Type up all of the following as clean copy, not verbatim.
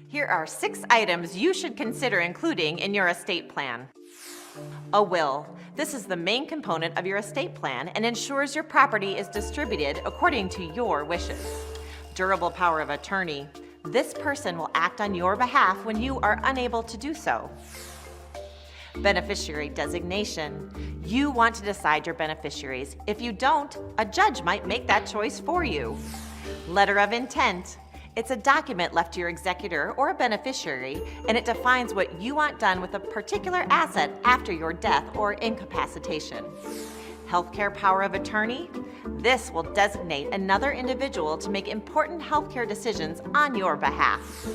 Here are 6 items you should consider including in your estate plan. A will. This is the main component of your estate plan and ensures your property is distributed according to your wishes. Durable power of attorney. This person will act on your behalf when you are unable to do so. Beneficiary designation. You want to decide your beneficiaries. If you don't, a judge might make that choice for you. Letter of intent. It's a document left to your executor or a beneficiary, and it defines what you want done with a particular asset after your death or incapacitation. Healthcare power of attorney. This will designate another individual to make important healthcare decisions on your behalf.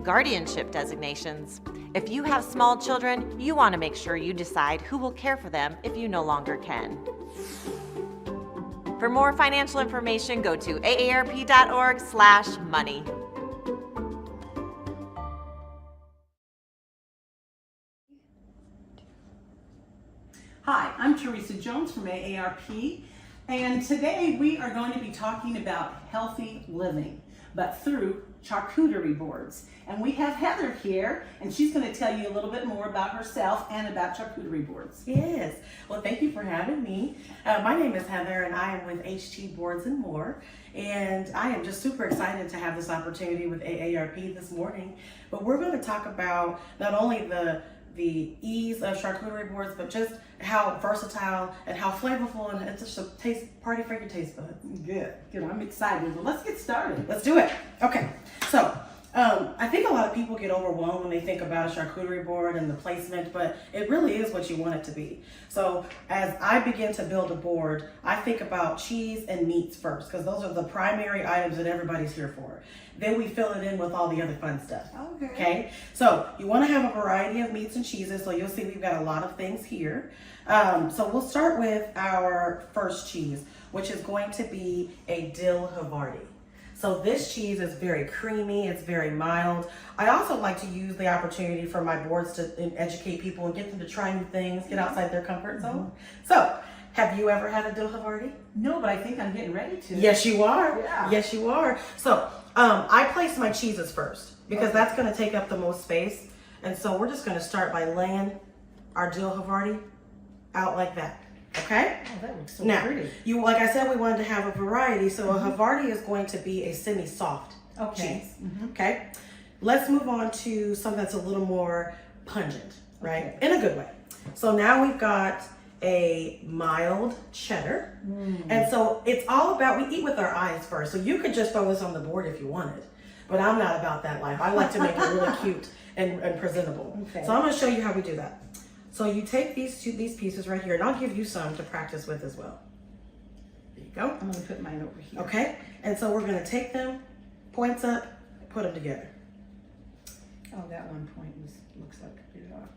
Guardianship designations. If you have small children, you want to make sure you decide who will care for them if you no longer can. For more financial information, go to aarp.org/money. Hi, I'm Teresa Jones from AARP, and today we are going to be talking about healthy living, but through charcuterie boards. And we have Heather here, and she's going to tell you a little bit more about herself and about charcuterie boards. Yes, well, thank you for having me. My name is Heather, and I am with HT Boards and More, and I am just super excited to have this opportunity with AARP this morning. But we're going to talk about not only the ease of charcuterie boards, but just how versatile and how flavorful, and it's just a party for your taste buds. Good. I'm excited. Well, let's get started. Let's do it. Okay, so I think a lot of people get overwhelmed when they think about a charcuterie board and the placement, but it really is what you want it to be. So as I begin to build a board, I think about cheese and meats first, because those are the primary items that everybody's here for. Then we fill it in with all the other fun stuff. Okay? So you want to have a variety of meats and cheeses, so you'll see we've got a lot of things here. So we'll start with our first cheese, which is going to be a dill Havarti. So this cheese is very creamy, it's very mild. I also like to use the opportunity for my boards to educate people and get them to try new things, get outside their comfort zone. So, have you ever had a dill Havarti? No, but I think I'm getting ready to. Yes, you are. Yeah. Yes, you are. So, I place my cheeses first because that's going to take up the most space. And so we're just going to start by laying our dill Havarti out like that. Okay? Oh, that looks so now, pretty. Like I said, we wanted to have a variety, so a Havarti is going to be a semi-soft cheese. Okay? Let's move on to something that's a little more pungent, right? In a good way. So now we've got a mild cheddar. And so it's all about, we eat with our eyes first. So you could just throw this on the board if you wanted, but I'm not about that life. I like to make it really cute and presentable. Okay. So I'm going to show you how we do that. So you take these pieces right here, and I'll give you some to practice with as well. There you go. I'm going to put mine over here. Okay, and so we're going to take them, points up, put them together. Oh, that one point looks like it off.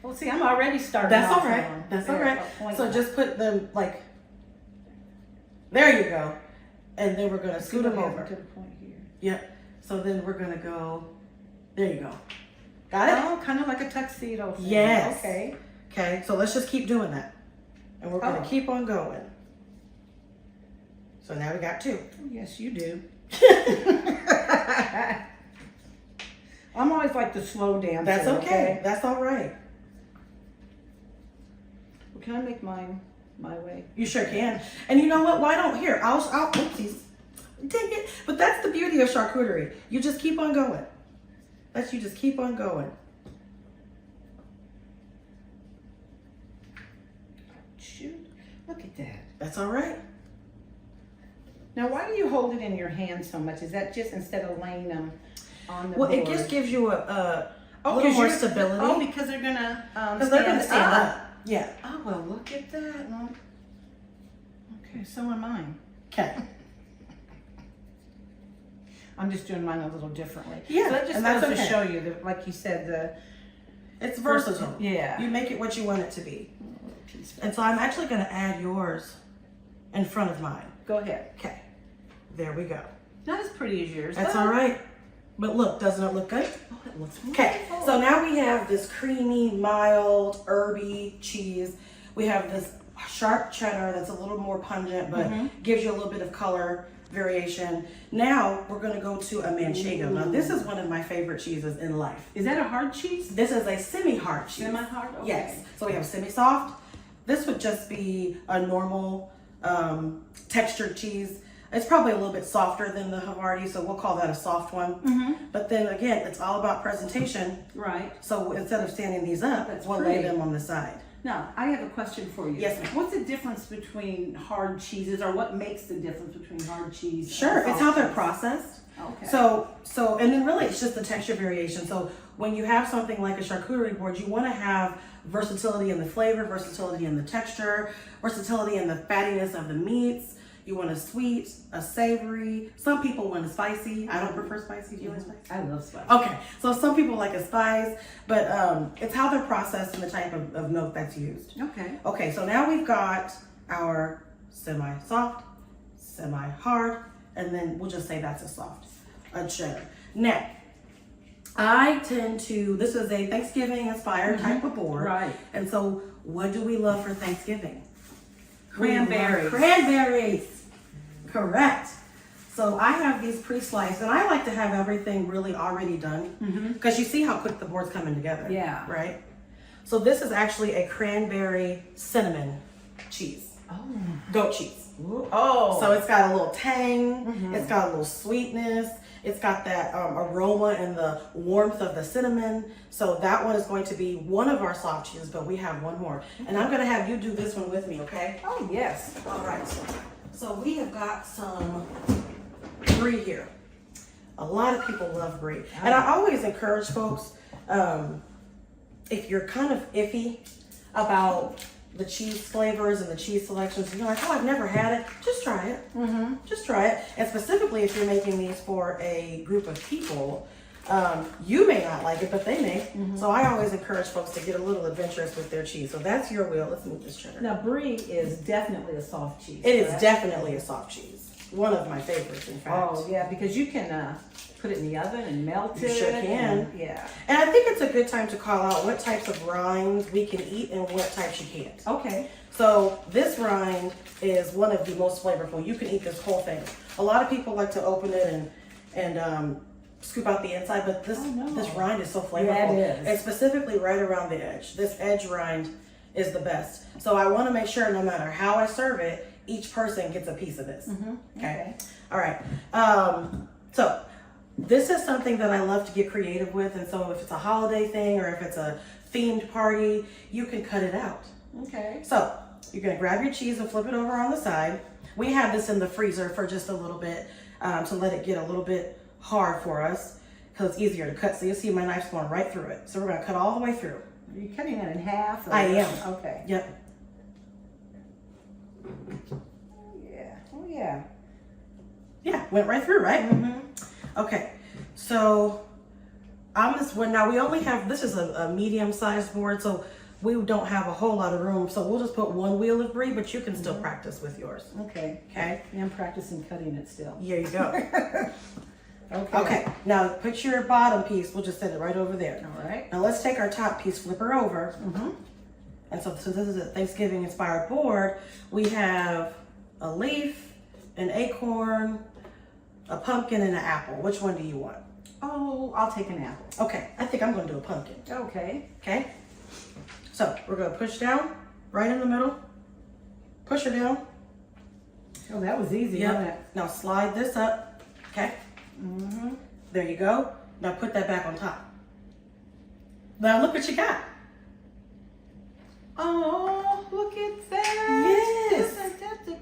Well, see, I'm already starting. That's off all right. on That's there, all right. So just put them like, there you go. And then we're going to scoot them over. To the point here. Yep. So then we're going to go, there you go. Got it? Oh, kind of like a tuxedo thing. Yes. Okay. Okay, so let's just keep doing that. And we're going to keep on going. So now we got 2. Yes, you do. I'm always like the slow dancer. That's okay. That's all right. Well, can I make mine my way? You sure can. And you know what? Why don't, here, I'll oopsies. Dang it. But that's the beauty of charcuterie. You just keep on going. You just keep on going. Shoot. Look at that. That's all right. Now, why do you hold it in your hand so much? Is that just instead of laying them on the board? Well, it just gives you a little more stability. Oh, because they're going to stand up. Yeah. Oh, well, look at that. Okay, so are mine. Okay. I'm just doing mine a little differently. Yeah, so that just goes to show you that, like you said, it's versatile. Yeah. You make it what you want it to be. And so I'm actually going to add yours in front of mine. Go ahead. Okay. There we go. Not as pretty as yours. That's all right. But look, doesn't it look good? Oh, it looks okay. So now we have this creamy, mild, herby cheese. We have this sharp cheddar that's a little more pungent, but gives you a little bit of color. variation. Now we're gonna go to a manchego. Now this is one of my favorite cheeses in life. Is that a hard cheese? This is a semi-hard cheese. Semi-hard? Okay. Yes. So we have semi-soft. This would just be a normal textured cheese. It's probably a little bit softer than the Havarti, so we'll call that a soft one. But then again, it's all about presentation. Right. So instead of standing these up, we'll lay them on the side. Now, I have a question for you. Yes, ma'am. What's the difference between hard cheeses, or what makes the difference between hard cheese Sure, and it's how they're cheese? processed. Okay. So, and then really it's just the texture variation. So when you have something like a charcuterie board, you want to have versatility in the flavor, versatility in the texture, versatility in the fattiness of the meats. You want a sweet, a savory. Some people want a spicy. I don't prefer spicy. Do you like spicy? I love spice. Okay, so some people like a spice, but it's how they're processed and the type of milk that's used. Okay. Okay, so now we've got our semi-soft, semi-hard, and then we'll just say that's a cheddar. Now, I tend to, this is a Thanksgiving inspired type of board. Right. And so what do we love for Thanksgiving? Cranberries. Cranberries. Correct. So I have these pre-sliced, and I like to have everything really already done because you see how quick the board's coming together. Yeah. Right? So this is actually a cranberry cinnamon cheese. Oh. Goat cheese. Ooh. Oh. So it's got a little tang, it's got a little sweetness, it's got that aroma and the warmth of the cinnamon. So that one is going to be one of our soft cheeses, but we have one more. And I'm gonna have you do this one with me, okay? Oh, yes. All right, so we have got some brie here. A lot of people love brie. And I always encourage folks, if you're kind of iffy about the cheese flavors and the cheese selections, you're like, oh, I've never had it, just try it. Just try it. And specifically if you're making these for a group of people, you may not like it, but they may. So I always encourage folks to get a little adventurous with their cheese. So that's your wheel. Let's move this cheddar. Now, brie is definitely a soft cheese. It is correct? definitely a soft cheese. One of my favorites, in fact. Oh, yeah, because you can put it in the oven and melt You it. sure can. And, yeah. And I think it's a good time to call out what types of rinds we can eat and what types you can't. Okay. So this rind is one of the most flavorful. You can eat this whole thing. A lot of people like to open it and scoop out the inside, but this rind is so flavorful. Yeah, it is. And specifically right around the edge. This edge rind is the best. So I want to make sure no matter how I serve it, each person gets a piece of this. Okay. All right. So this is something that I love to get creative with. And so if it's a holiday thing or if it's a themed party, you can cut it out. Okay. So you're gonna grab your cheese and flip it over on the side. We have this in the freezer for just a little bit to let it get a little bit hard for us because it's easier to cut. So you'll see my knife's going right through it. So we're gonna cut all the way through. Are you cutting it in half? Or? I am. Okay. Yep. Yeah. Oh, yeah. Yeah, went right through, right? Okay, so now we only have, this is a medium-sized board, so we don't have a whole lot of room, so we'll just put one wheel of brie, but you can still practice with yours. Okay. Okay? Yeah, I'm practicing cutting it still. Here you go. Okay. Okay, now put your bottom piece, we'll just set it right over there. All right. Now let's take our top piece, flip her over. And so this is a Thanksgiving-inspired board. We have a leaf, an acorn, a pumpkin, and an apple. Which one do you want? Oh, I'll take an apple. Okay, I think I'm gonna do a pumpkin. Okay. Okay? So we're gonna push down, right in the middle. Push her down. Oh, that was easy, wasn't it? Now slide this up. Okay? There you go. Now put that back on top. Now look what you got. Oh, look at that. Yes. Isn't that the...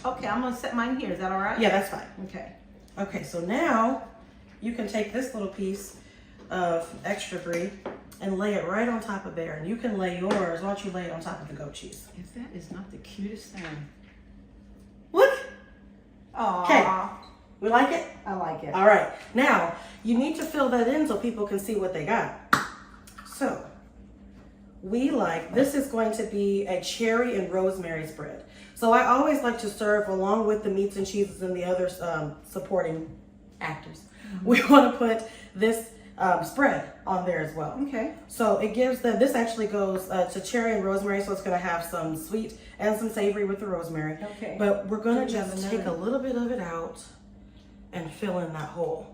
Okay, I'm gonna set mine here. Is that all right? Yeah, that's fine. Okay. Okay, so now you can take this little piece of extra brie and lay it right on top of there. And you can lay yours, why don't you lay it on top of the goat cheese? If that is not the cutest thing. Look! Oh. Okay, we like it? I like it. All right, now you need to fill that in so people can see what they got. So, this is going to be a cherry and rosemary spread. So I always like to serve along with the meats and cheeses and the other supporting actors. We want to put this spread on there as well. Okay. So it gives them, this actually goes to cherry and rosemary, so it's going to have some sweet and some savory with the rosemary. Okay. But we're going to Do we have just another? take a little bit of it out and fill in that hole.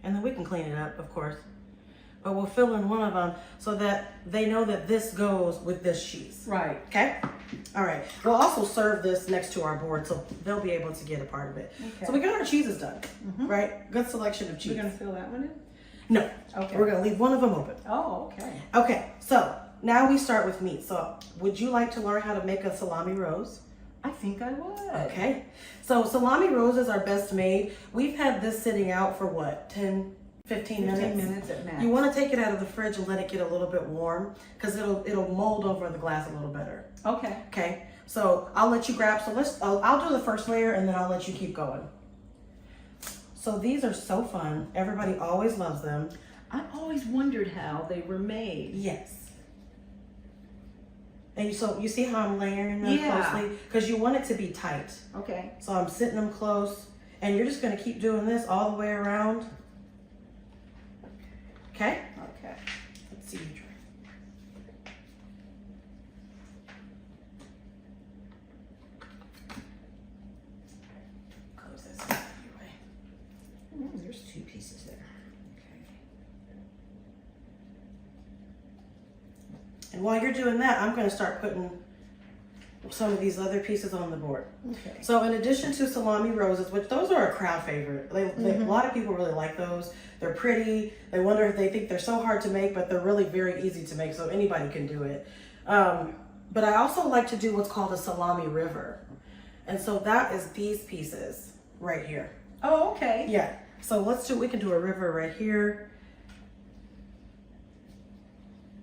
And then we can clean it up, of course. But we'll fill in one of them so that they know that this goes with this cheese. Right. Okay? All right. We'll also serve this next to our board so they'll be able to get a part of it. Okay. So we got our cheeses done, right? Good selection of cheese. We're gonna fill that one in? No. Okay. We're going to leave one of them open. Oh, okay. Okay. So now we start with meat. So would you like to learn how to make a salami rose? I think I would. Okay. So salami roses are best made. We've had this sitting out for what, 10, 15 minutes? 15 minutes at max. You want to take it out of the fridge and let it get a little bit warm because it'll mold over the glass a little better. Okay. Okay. So I'll let you grab. So I'll do the first layer and then I'll let you keep going. So these are so fun. Everybody always loves them. I always wondered how they were made. Yes. And so you see how I'm layering them Yeah. closely because you want it to be tight. Okay. So I'm sitting them close and you're just going to keep doing this all the way around. Okay? Okay. Let's see you try. Close this out anyway. There's 2 pieces there. And while you're doing that, I'm going to start putting some of these other pieces on the board. Okay. So in addition to salami roses, which those are a crowd favorite, a lot of people really like those. They're pretty. They wonder if they think they're so hard to make, but they're really very easy to make, so anybody can do it. But I also like to do what's called a salami river. And so that is these pieces right here. Oh, okay. Yeah. So we can do a river right here.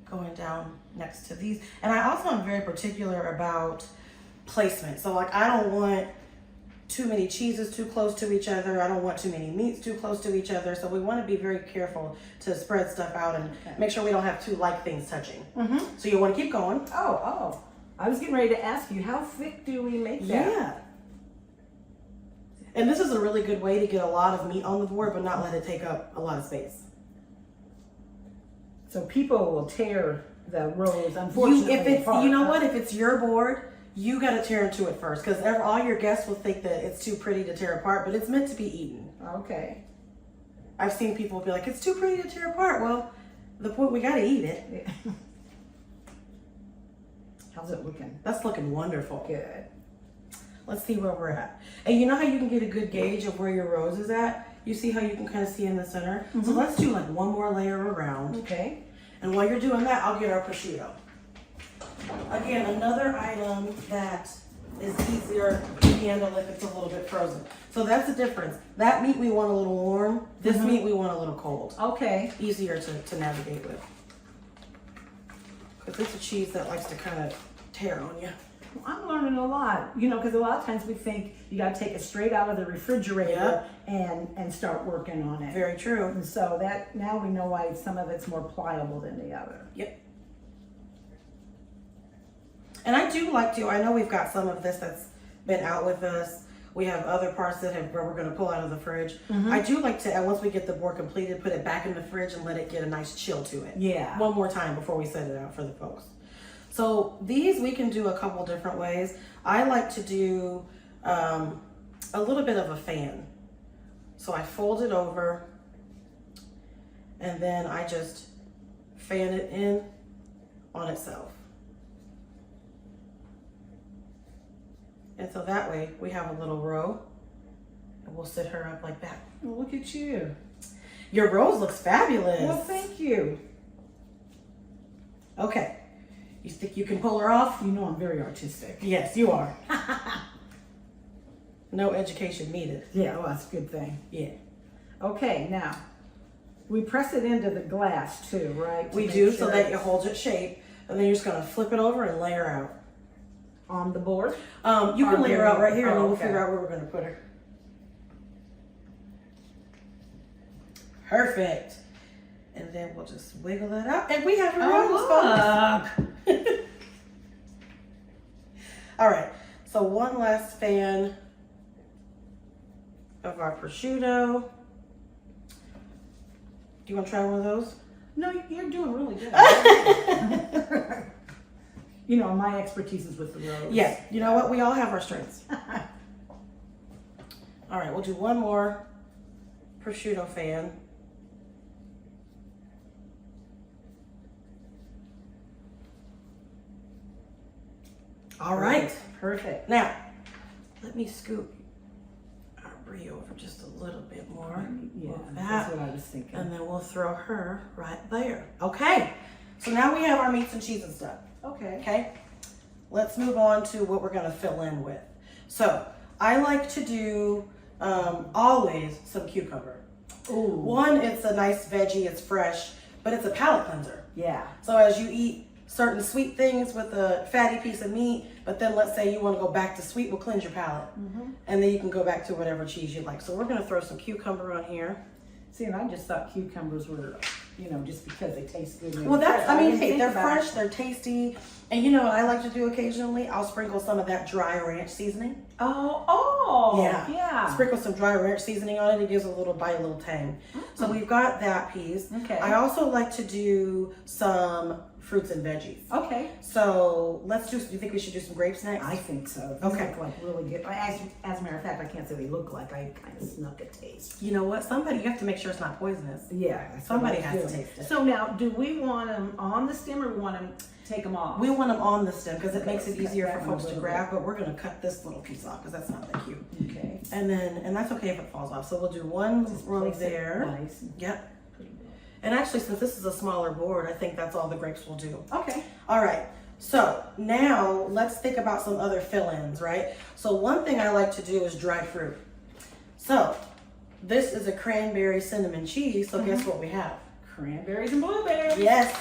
Going down next to these. And I also am very particular about placement. So like I don't want too many cheeses too close to each other. I don't want too many meats too close to each other. So we want to be very careful to spread stuff out and make sure we don't have two like things touching. So you want to keep going. Oh. I was getting ready to ask you, how thick do we make that? Yeah. And this is a really good way to get a lot of meat on the board, but not let it take up a lot of space. So people will tear the rose, unfortunately. apart. You know what? If it's your board, you got to tear into it first because all your guests will think that it's too pretty to tear apart, but it's meant to be eaten. Okay. I've seen people be like, it's too pretty to tear apart. Well, the point, we got to eat it. Yeah. How's it looking? That's looking wonderful. Good. Let's see where we're at. And you know how you can get a good gauge of where your rose is at? You see how you can kind of see in the center? So let's do like one more layer around. Okay. And while you're doing that, I'll get our prosciutto. Again, another item that is easier to handle if it's a little bit frozen. So that's the difference. That meat we want a little warm. This meat we want a little cold. Okay. Easier to navigate with. Because it's a cheese that likes to kind of tear on you. Well, I'm learning a lot, because a lot of times we think you got to take it straight out of the refrigerator and start working on it. Very true. And so that now we know why some of it's more pliable than the other. Yep. And I do like to, I know we've got some of this that's been out with us. We have other parts where we're going to pull out of the fridge. I do like to, once we get the board completed, put it back in the fridge and let it get a nice chill to it. Yeah. One more time before we set it out for the folks. So these we can do a couple different ways. I like to do a little bit of a fan. So I fold it over and then I just fan it in on itself. And so that way we have a little row and we'll sit her up like that. Well, look at you. Your rose looks fabulous. Well, thank you. Okay. You think you can pull her off? You know I'm very artistic. Yes, you are. No education needed. Yeah, well, that's a good thing. Yeah. Okay, now, we press it into the glass too, right? We do, so that it holds its shape. And then you're just going to flip it over and lay her out. On the board? You can lay her out right here and then we'll okay. figure out where we're going to put her. Perfect. And then we'll just wiggle it up. And we have a rose. All right. So one last fan of our prosciutto. Do you want to try one of those? No, you're doing really good. You know, my expertise is with the rose. Yeah. You know what? We all have our strengths. All right. We'll do one more prosciutto fan. All right. Perfect. Now, let me scoop our brie over just a little bit more. Yeah, Like that's that. what I was thinking. And then we'll throw her right there. Okay. So now we have our meats and cheeses done. Okay. Okay. Let's move on to what we're going to fill in with. So I like to do always some cucumber. Ooh. One, it's a nice veggie, it's fresh, but it's a palate cleanser. Yeah. So as you eat certain sweet things with a fatty piece of meat, but then let's say you want to go back to sweet, will cleanse your palate. And then you can go back to whatever cheese you like. So we're going to throw some cucumber on here. See, and I just thought cucumbers were, you know, just because they taste good. Well, that's, I mean, didn't hey, think they're about fresh, they're tasty. And you know what I like to do occasionally? I'll sprinkle some of that dry ranch seasoning. Oh, yeah. Sprinkle some dry ranch seasoning on it. It gives a little bite, a little tang. So we've got that piece. Okay. I also like to do some fruits and veggies. Okay. So let's do you think we should do some grapes next? I think so. These Okay. look like really good. As a matter of fact, I can't say they look like. I kind of snuck a taste. You know what? Somebody, you have to make sure it's not poisonous. Yeah. that's Somebody what I has was to doing. taste it. So now, do we want them on the stem or we want them take them off? We want them on the stem because it Okay, makes it let's cut easier that for one a folks to little grab, but we're going to cut this little piece off because that's not that cute. Okay. And that's okay if it falls off. So we'll do one row Place it there. Nice. Yep. And actually, since this is a smaller board, I think that's all the grapes will do. Okay. All right. So now let's think about some other fill-ins, right? So one thing I like to do is dried fruit. So this is a cranberry cinnamon cheese. So guess what we have? Cranberries and blueberries. Yes.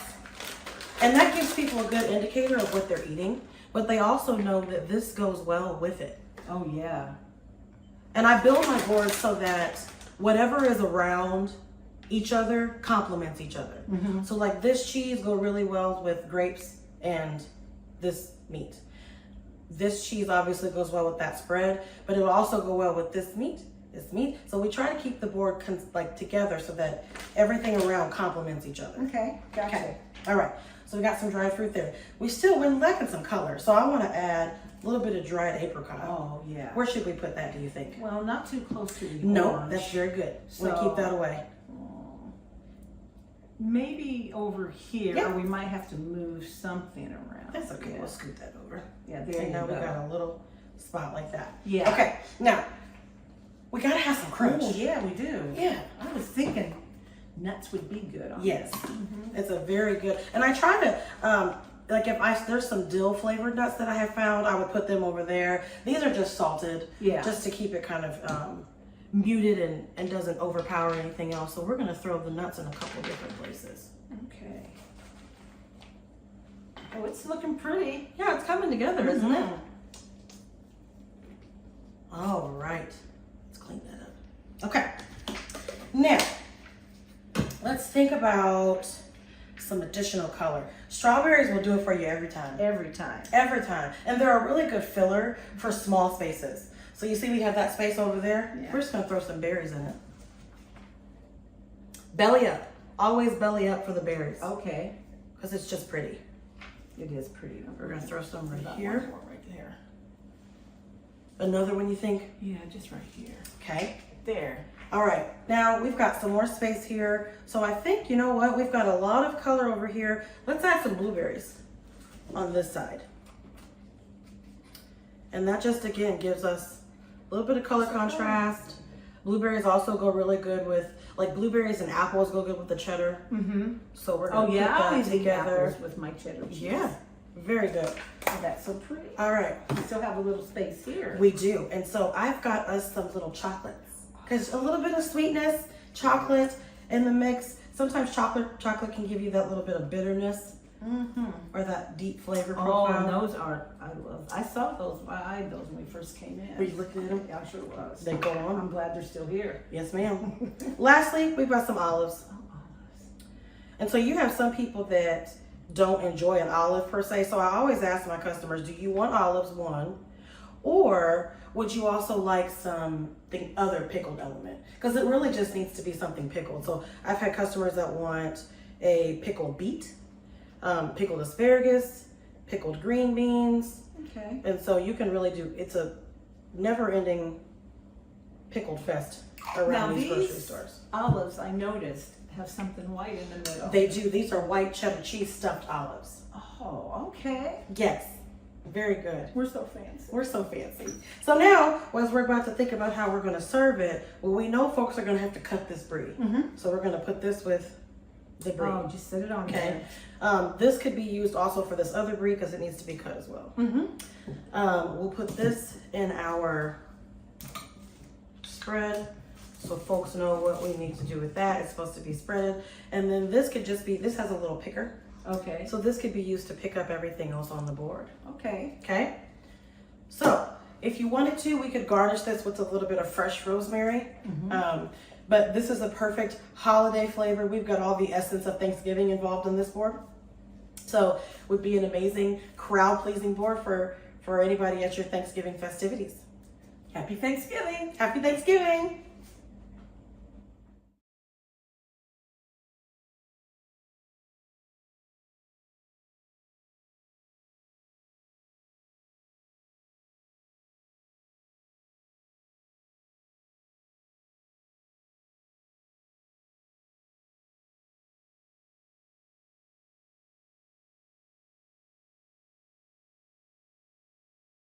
And that gives people a good indicator of what they're eating, but they also know that this goes well with it. Oh yeah. And I build my board so that whatever is around each other complements each other. So like this cheese go really well with grapes and this meat. This cheese obviously goes well with that spread, but it'll also go well with this meat. So we try to keep the board together so that everything around complements each other. Okay. Gotcha. Okay. All right. So we got some dried fruit there. We're lacking some color. So I want to add a little bit of dried apricot. Oh yeah. Where should we put that, do you think? Well, not too close to the No, orange. that's very good. We'll So- keep that away. Maybe over here, Yeah. or we might have to move something around. That's okay. Yeah. We'll scoot that over. Yeah, there And you now go. we got a little spot like that. Yeah. Okay. Now we gotta have some crunch. Oh, yeah, we do. Yeah. I was thinking nuts would be good on Yes. this. It's a very good. And I try to if there's some dill flavored nuts that I have found, I would put them over there. These are just salted. Yeah. Just to keep it kind of muted and doesn't overpower anything else. So we're gonna throw the nuts in a couple different places. Okay. Oh, it's looking pretty. Yeah, it's coming together, isn't it? Mhm. All right. Let's clean that up. Okay. Now, let's think about some additional color. Strawberries will do it for you every time. Every time. Every time. And they're a really good filler for small spaces. So you see we have that space over there? Yeah. We're just gonna throw some berries in it. Belly up. Always belly up for the berries. Okay. Because it's just pretty. It is pretty. We're gonna throw some right About here. one more right there. Another one you think? Yeah, just right here. Okay. There. All right, now we've got some more space here. So I think, you know what? We've got a lot of color over here. Let's add some blueberries on this side. And that just, again, gives us a little bit of color contrast. Blueberries also go really good with, like blueberries and apples go good with the cheddar. Mm-hmm. So we're Oh gonna yeah, I put that always eat together. apples with my cheddar cheese. Yeah, very good. Oh, that's so pretty. All right, We still have a little space here. we do. And so I've got us some little chocolates. Because a little bit of sweetness, chocolate in the mix. Sometimes chocolate can give you that little bit of bitterness or that deep flavor Oh, profile. and those are, I saw those, I eyed those when we first came in. Were you looking at them? Yeah, I sure was. They go on. I'm glad they're still here. Yes, ma'am. Lastly, we've got some olives. Oh, olives. And so you have some people that don't enjoy an olive per se. So I always ask my customers, do you want olives, one? Or would you also like something other pickled element? Because it really just needs to be something pickled. So I've had customers that want a pickled beet, pickled asparagus, pickled green beans. Okay. And so you can really do, it's a never-ending pickled fest around Now these grocery these stores. olives, I noticed, have something white in the middle. They do. These are white cheddar cheese stuffed olives. Oh, okay. Yes. Very good. We're so fancy. We're so fancy. So now, as we're about to think about how we're going to serve it, well, we know folks are going to have to cut this brie. Mm-hmm. So we're going to put this with the brie. Oh, just set it on Okay. there. This could be used also for this other brie because it needs to be cut as well. Mm-hmm. We'll put this in our spread so folks know what we need to do with that. It's supposed to be spread. And then this could just be, this has a little picker. Okay. So this could be used to pick up everything else on the board. Okay. Okay? So if you wanted to, we could garnish this with a little bit of fresh rosemary. But this is a perfect holiday flavor. We've got all the essence of Thanksgiving involved in this board. So it would be an amazing crowd-pleasing board for anybody at your Thanksgiving festivities. Happy Thanksgiving. Happy Thanksgiving!